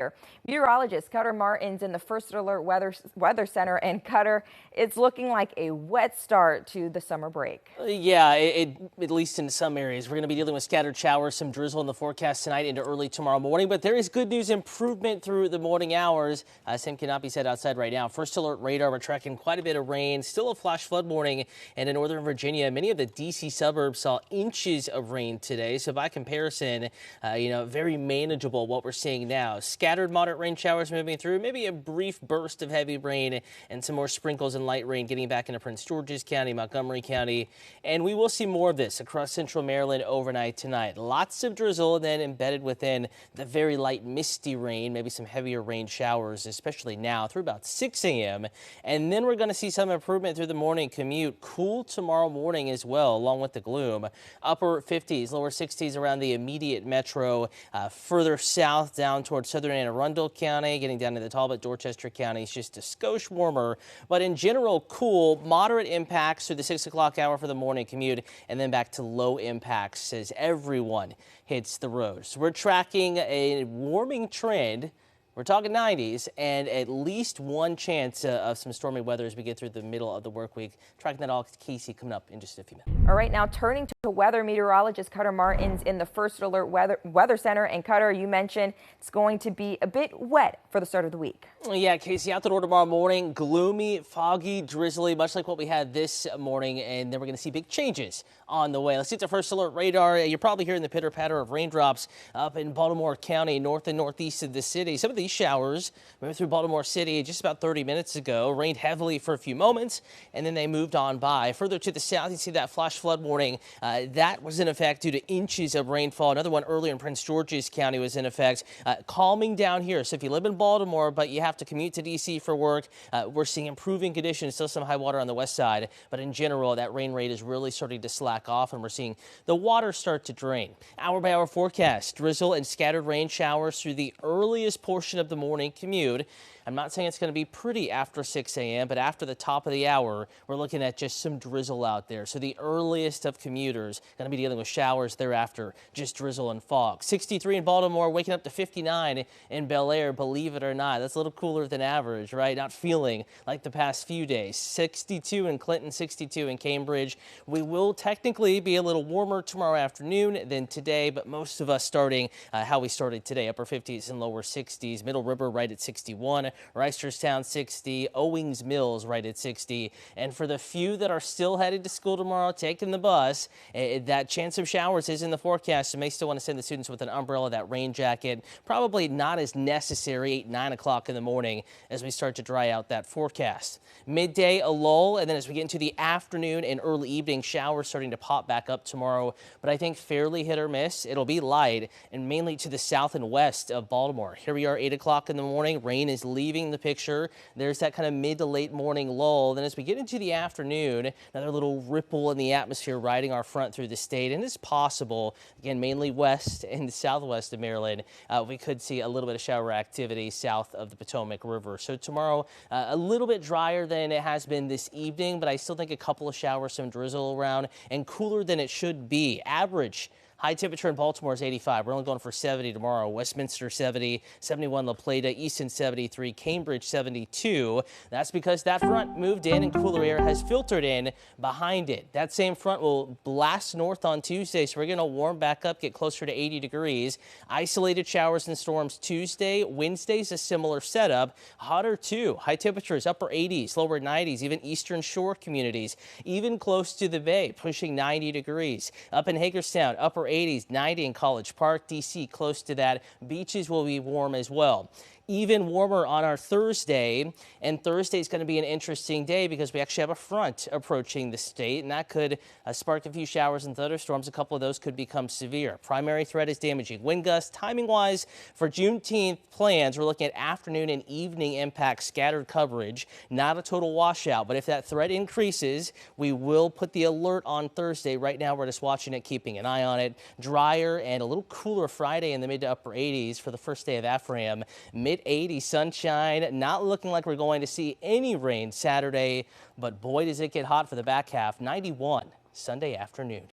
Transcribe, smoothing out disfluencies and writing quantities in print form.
here. Meteorologist Cutter Martin's in the First Alert Weather Center, and Cutter, it's looking like a wet start to the summer break. Yeah, at least in some areas. We're going to be dealing with scattered showers, some drizzle in the forecast tonight into early tomorrow morning, but there is good news, improvement through the morning hours. Same cannot be said outside right now. First Alert radar, we're tracking quite a bit of rain, still a flash flood warning, and in northern Virginia, many of the D.C. suburbs saw inches of rain today. So by comparison, very manageable what we're seeing now. Scattered moderate rain showers moving through, maybe a brief burst of heavy rain and some more sprinkles and light rain getting back into Prince George's County, Montgomery County. And we will see more of this across central Maryland overnight tonight. Lots of drizzle, and then embedded within the very light misty rain, maybe some heavier rain showers, especially now through about 6 a.m. And then we're going to see some improvement through the morning commute. Cool tomorrow morning as well, along with the gloom. Upper 50s, lower 60s around the immediate metro. Further south down towards southern Anne Arundel County, getting down to the Talbot, Dorchester counties, just a skosh warmer. But in general, cool, moderate impacts through the 6 o'clock hour for the morning commute, and then back to low impacts as everyone hits the roads. So we're tracking a warming trend. We're talking 90s and at least one chance of some stormy weather as we get through the middle of the work week. Tracking that all, Casey, coming up in just a few minutes. All right, now turning to weather, meteorologist Cutter Martin's in the First Alert Weather Center. And Cutter, you mentioned it's going to be a bit wet for the start of the week. Yeah, Casey, out the door tomorrow morning, gloomy, foggy, drizzly, much like what we had this morning. And then we're going to see big changes on the way. Let's get to First Alert radar. You're probably hearing the pitter patter of raindrops up in Baltimore County, north and northeast of the city. Some of these showers moved through Baltimore City just about 30 minutes ago, rained heavily for a few moments, and then they moved on by. Further to the south, you see that flash flood warning. That was in effect due to inches of rainfall. Another one earlier in Prince George's County was in effect. Calming down here. So if you live in Baltimore, but you have to commute to D.C. for work, we're seeing improving conditions, still some high water on the west side. But in general, that rain rate is really starting to slack off, and we're seeing the water start to drain. Hour by hour forecast, drizzle and scattered rain showers through the earliest portion of the morning commute. I'm not saying it's going to be pretty after 6 a.m., but after the top of the hour, we're looking at just some drizzle out there. So the earliest of commuters going to be dealing with showers thereafter, just drizzle and fog. 63 in Baltimore, waking up to 59 in Bel Air, believe it or not. That's a little cooler than average, right? Not feeling like the past few days. 62 in Clinton, 62 in Cambridge. We will technically be a little warmer tomorrow afternoon than today, but most of us starting how we started today, upper 50s and lower 60s. Middle River right at 61. Reisterstown 60, Owings Mills right at 60. And for the few that are still headed to school tomorrow, taking the bus, that chance of showers is in the forecast. You may still want to send the students with an umbrella, that rain jacket. Probably not as necessary 8, 9 o'clock in the morning as we start to dry out that forecast. Midday, a lull, and then as we get into the afternoon and early evening, showers starting to pop back up tomorrow. But I think fairly hit or miss. It'll be light and mainly to the south and west of Baltimore. Here we are, 8 o'clock in the morning. Rain is leaving the picture. There's that kind of mid to late morning lull. Then as we get into the afternoon, another little ripple in the atmosphere riding our front through the state. And it's possible, again, mainly west and southwest of Maryland, we could see a little bit of shower activity south of the Potomac River. So tomorrow, a little bit drier than it has been this evening, but I still think a couple of showers, some drizzle around, and cooler than it should be. Average high temperature in Baltimore is 85. We're only going for 70 tomorrow. Westminster 70, 71 La Plata, Easton 73, Cambridge 72. That's because that front moved in and cooler air has filtered in behind it. That same front will blast north on Tuesday, so we're going to warm back up, get closer to 80 degrees. Isolated showers and storms Tuesday. Wednesday's a similar setup. Hotter too. High temperatures, upper 80s, lower 90s, even eastern shore communities, even close to the bay, pushing 90 degrees. Up in Hagerstown, upper 80s, 90 in College Park, D.C. close to that. Beaches will be warm as well. Even warmer on our Thursday, and Thursday is going to be an interesting day because we actually have a front approaching the state, and that could spark a few showers and thunderstorms. A couple of those could become severe. Primary threat is damaging wind gusts. Timing-wise, for Juneteenth plans, we're looking at afternoon and evening impact scattered coverage. Not a total washout, but if that threat increases, we will put the alert on Thursday. Right now, we're just watching it, keeping an eye on it. Drier and a little cooler Friday in the mid to upper 80s for the first day of Ephraim. Mid-80s sunshine, not looking like we're going to see any rain Saturday, but boy, does it get hot for the back half. 91 Sunday afternoon.